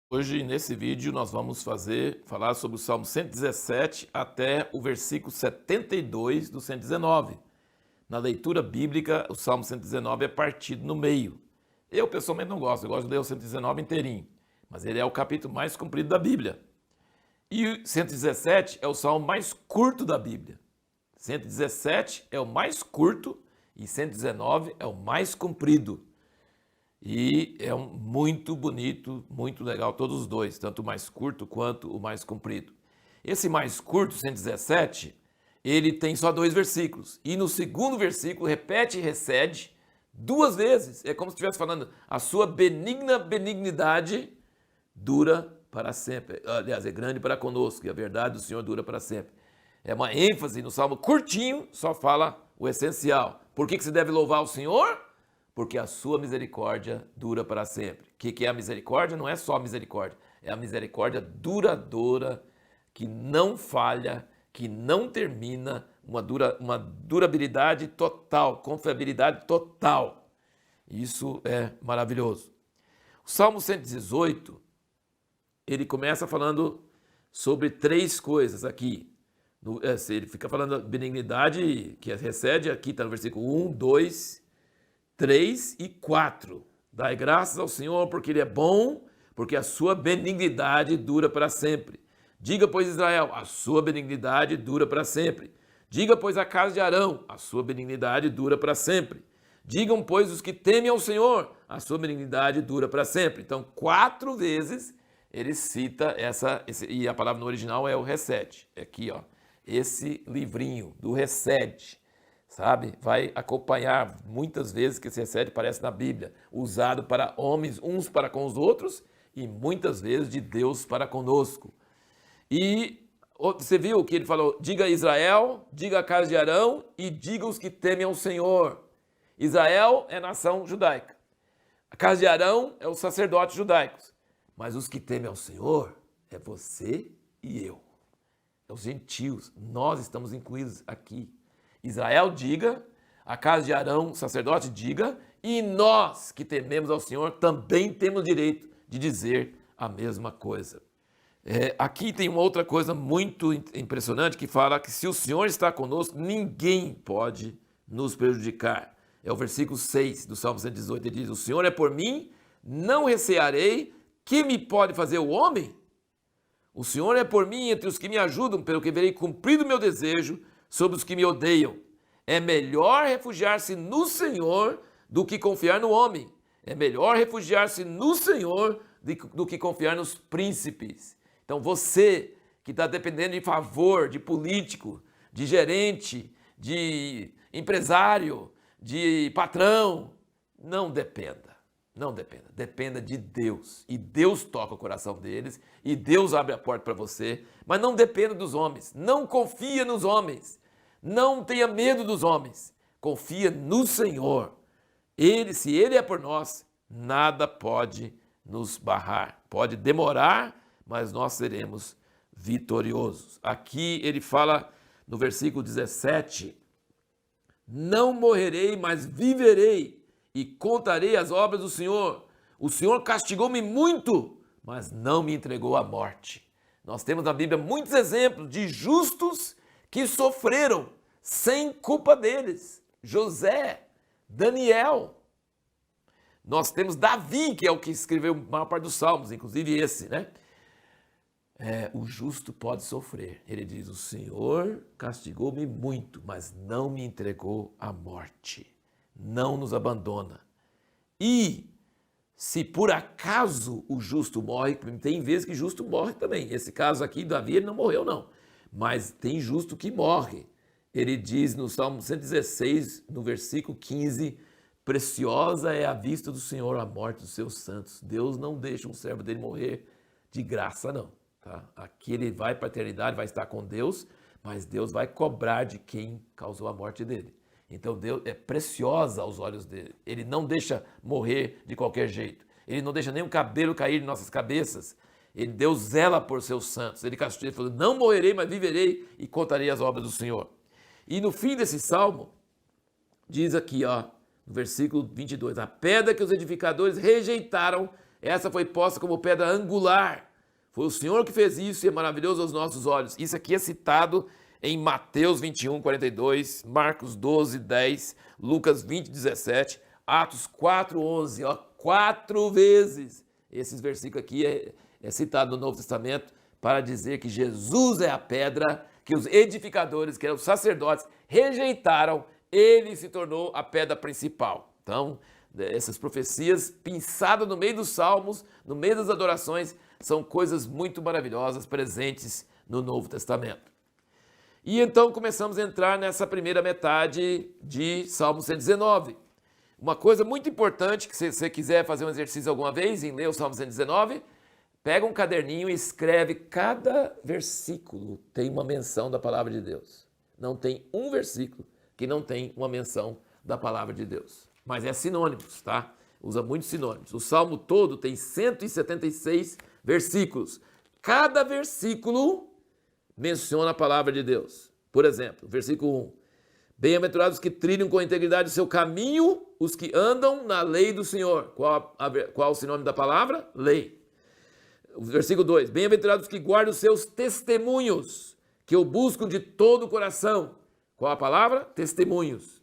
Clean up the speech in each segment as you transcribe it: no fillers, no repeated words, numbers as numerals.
Hoje, nesse vídeo, nós vamos falar sobre o Salmo 117 até o versículo 72 do 119. Na leitura bíblica, o Salmo 119 é partido no meio. Eu, pessoalmente, não gosto, eu gosto de ler o 119 inteirinho, mas ele é o capítulo mais comprido da Bíblia. E o 117 é o salmo mais curto da Bíblia. 117 é o mais curto e 119 é o mais comprido. E é muito bonito, muito legal, todos os dois, tanto o mais curto quanto o mais comprido. Esse mais curto, 117, ele tem só 2 versículos. E no segundo versículo repete e recede 2 vezes. É como se estivesse falando, a sua benignidade dura para sempre. Aliás, é grande para conosco, e a verdade do Senhor dura para sempre. É uma ênfase no salmo curtinho, só fala o essencial. Por que você deve louvar o Senhor? Porque a sua misericórdia dura para sempre. O que é a misericórdia? Não é só a misericórdia, é a misericórdia duradoura, que não falha, que não termina, uma durabilidade total, confiabilidade total. Isso é maravilhoso. O Salmo 118, ele começa falando sobre 3 coisas aqui. Ele fica falando da benignidade que recede, aqui está no versículo 1, 2, 3 e 4. Dai graças ao Senhor porque Ele é bom, porque a sua benignidade dura para sempre. Diga, pois, Israel, a sua benignidade dura para sempre. Diga, pois, a casa de Arão, a sua benignidade dura para sempre. Digam, pois, os que temem ao Senhor, a sua benignidade dura para sempre. Então, 4 vezes ele cita e a palavra no original é o recede. É aqui, ó, esse livrinho do recede. Sabe? Vai acompanhar muitas vezes que esse recede aparece na Bíblia, usado para homens uns para com os outros e muitas vezes de Deus para conosco. E você viu que ele falou, diga a Israel, diga a casa de Arão e diga os que temem ao Senhor. Israel é nação judaica. A casa de Arão é os sacerdotes judaicos. Mas os que temem ao Senhor é você e eu. É os gentios. Nós estamos incluídos aqui. Israel diga, a casa de Arão, sacerdote, diga, e nós que tememos ao Senhor também temos direito de dizer a mesma coisa. Aqui tem uma outra coisa muito impressionante que fala que se o Senhor está conosco, ninguém pode nos prejudicar. É o versículo 6 do Salmo 118, ele diz, o Senhor é por mim, não recearei, que me pode fazer o homem? O Senhor é por mim entre os que me ajudam, pelo que verei cumprido o meu desejo, sobre os que me odeiam. É melhor refugiar-se no Senhor do que confiar no homem. É melhor refugiar-se no Senhor do que confiar nos príncipes. Então você que está dependendo de favor, de político, de gerente, de empresário, de patrão, não dependa. Não dependa. Dependa de Deus. E Deus toca o coração deles. E Deus abre a porta para você. Mas não dependa dos homens. Não confia nos homens. Não tenha medo dos homens. Confia no Senhor. Se Ele é por nós, nada pode nos barrar. Pode demorar, mas nós seremos vitoriosos. Aqui ele fala no versículo 17: não morrerei, mas viverei e contarei as obras do Senhor. O Senhor castigou-me muito, mas não me entregou à morte. Nós temos na Bíblia muitos exemplos de justos que sofreram sem culpa deles. José, Daniel. Nós temos Davi, que é o que escreveu a maior parte dos salmos, inclusive esse, né? O justo pode sofrer. Ele diz, o Senhor castigou-me muito, mas não me entregou à morte. Não nos abandona. E se por acaso o justo morre, tem vezes que justo morre também. Esse caso aqui, Davi, ele não morreu não. Mas tem justo que morre. Ele diz no Salmo 116, no versículo 15, preciosa é a vista do Senhor a morte dos seus santos. Deus não deixa um servo dele morrer de graça não. Tá? Aqui ele vai para a eternidade, vai estar com Deus, mas Deus vai cobrar de quem causou a morte dele. Então Deus é preciosa aos olhos dele. Ele não deixa morrer de qualquer jeito. Ele não deixa nem um cabelo cair em nossas cabeças. Deus zela por seus santos. Ele falou, não morrerei, mas viverei e contarei as obras do Senhor. E no fim desse salmo, diz aqui, ó, no versículo 22, a pedra que os edificadores rejeitaram Essa foi posta como pedra angular. Foi o Senhor que fez isso e é maravilhoso aos nossos olhos. Isso aqui é citado em Mateus 21, 42, Marcos 12, 10, Lucas 20, 17, Atos 4, 11. Ó, 4 vezes esses versículos aqui é citado no Novo Testamento para dizer que Jesus é a pedra que os edificadores, que eram os sacerdotes, rejeitaram. Ele se tornou a pedra principal. Então, essas profecias pinçadas no meio dos salmos, no meio das adorações, são coisas muito maravilhosas presentes no Novo Testamento. E então começamos a entrar nessa primeira metade de Salmo 119. Uma coisa muito importante, que se você quiser fazer um exercício alguma vez em ler o Salmo 119, pega um caderninho e escreve cada versículo tem uma menção da palavra de Deus. Não tem um versículo que não tem uma menção da palavra de Deus. Mas é sinônimos, tá? Usa muitos sinônimos. O Salmo todo tem 176 versículos. Cada versículo menciona a palavra de Deus. Por exemplo, versículo 1. Bem-aventurados os que trilham com integridade o seu caminho, os que andam na lei do Senhor. Qual o sinônimo da palavra? Lei. Versículo 2. Bem-aventurados os que guardam os seus testemunhos, que o buscam de todo o coração. Qual a palavra? Testemunhos.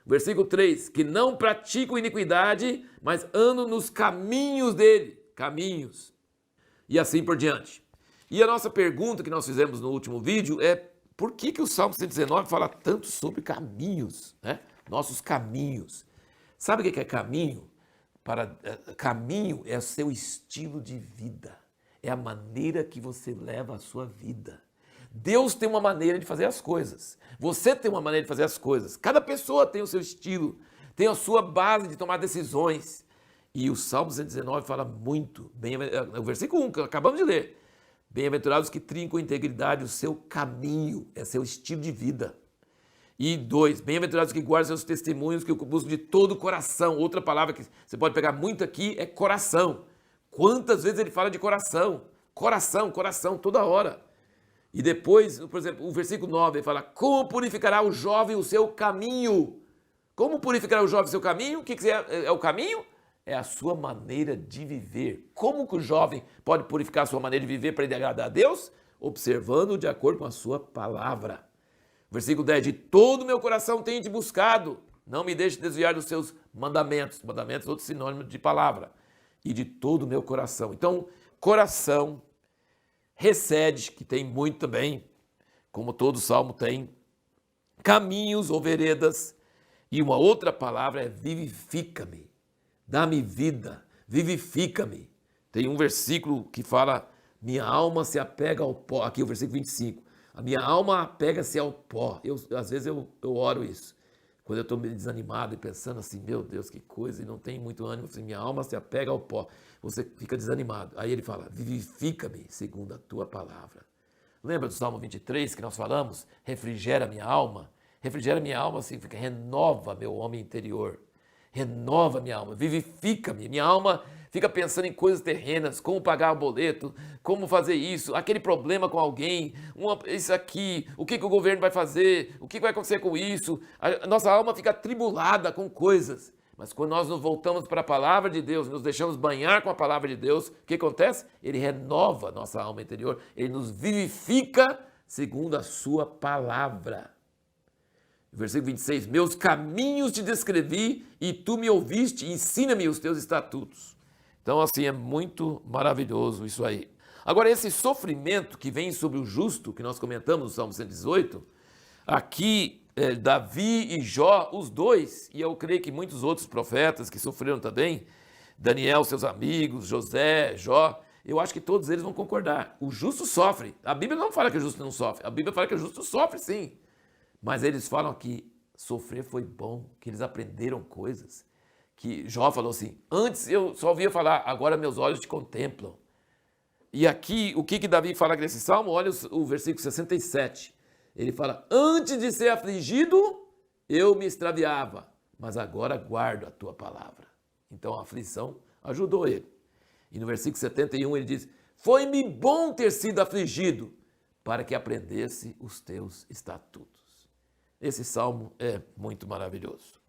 Versículo 3. Que não praticam iniquidade, mas andam nos caminhos dele. Caminhos. E assim por diante. E a nossa pergunta que nós fizemos no último vídeo é: por que o Salmo 119 fala tanto sobre caminhos, né? Nossos caminhos. Sabe o que é caminho? Caminho é o seu estilo de vida. É a maneira que você leva a sua vida. Deus tem uma maneira de fazer as coisas. Você tem uma maneira de fazer as coisas. Cada pessoa tem o seu estilo, tem a sua base de tomar decisões. E o Salmo 119 fala muito, bem, o versículo 1 que acabamos de ler. Bem-aventurados que trilham com integridade o seu caminho, é seu estilo de vida. E 2, bem-aventurados que guardam seus testemunhos, que o buscam de todo o coração. Outra palavra que você pode pegar muito aqui é coração. Quantas vezes ele fala de coração? Coração, coração, toda hora. E depois, por exemplo, o versículo 9, ele fala: como purificará o jovem o seu caminho? Como purificará o jovem o seu caminho? O que é o caminho? É a sua maneira de viver. Como que o jovem pode purificar a sua maneira de viver para ele agradar a Deus? Observando de acordo com a sua palavra. Versículo 10, de todo o meu coração tenho te buscado, não me deixe desviar dos seus mandamentos. Mandamentos é outro sinônimo de palavra. E de todo o meu coração. Então, coração recede, que tem muito também, como todo salmo tem, caminhos ou veredas. E uma outra palavra é vivifica-me. Dá-me vida, vivifica-me. Tem um versículo que fala: minha alma se apega ao pó. Aqui o versículo 25. A minha alma apega-se ao pó. Às vezes eu oro isso. Quando eu estou meio desanimado e pensando assim: meu Deus, que coisa, e não tem muito ânimo, assim, minha alma se apega ao pó. Você fica desanimado. Aí ele fala: vivifica-me segundo a tua palavra. Lembra do Salmo 23 que nós falamos? Refrigera minha alma. Refrigera minha alma significa renova meu homem interior. Renova minha alma, vivifica-me. Minha alma fica pensando em coisas terrenas, como pagar o boleto, como fazer isso, aquele problema com alguém, isso aqui, o que o governo vai fazer, o que vai acontecer com isso. A nossa alma fica atribulada com coisas. Mas quando nós nos voltamos para a palavra de Deus, nos deixamos banhar com a palavra de Deus, o que acontece? Ele renova a nossa alma interior, ele nos vivifica segundo a sua palavra. Versículo 26, meus caminhos te descrevi e tu me ouviste, ensina-me os teus estatutos. Então, assim, é muito maravilhoso isso aí. Agora, esse sofrimento que vem sobre o justo, que nós comentamos no Salmo 118, aqui, Davi e Jó, os dois, e eu creio que muitos outros profetas que sofreram também, Daniel, seus amigos, José, Jó, eu acho que todos eles vão concordar. O justo sofre. A Bíblia não fala que o justo não sofre. A Bíblia fala que o justo sofre, sim. Mas eles falam que sofrer foi bom, que eles aprenderam coisas. Que Jó falou assim: antes eu só ouvia falar, agora meus olhos te contemplam. E aqui, o que Davi fala nesse salmo? Olha o versículo 67. Ele fala: antes de ser afligido, eu me extraviava, mas agora guardo a tua palavra. Então a aflição ajudou ele. E no versículo 71 ele diz: foi-me bom ter sido afligido, para que aprendesse os teus estatutos. Esse salmo é muito maravilhoso.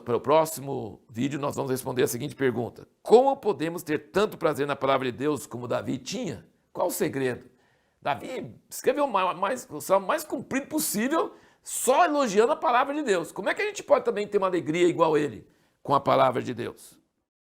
Para o próximo vídeo, nós vamos responder a seguinte pergunta: como podemos ter tanto prazer na palavra de Deus como Davi tinha? Qual o segredo? Davi escreveu o salmo mais comprido possível, só elogiando a palavra de Deus. Como é que a gente pode também ter uma alegria igual ele com a palavra de Deus?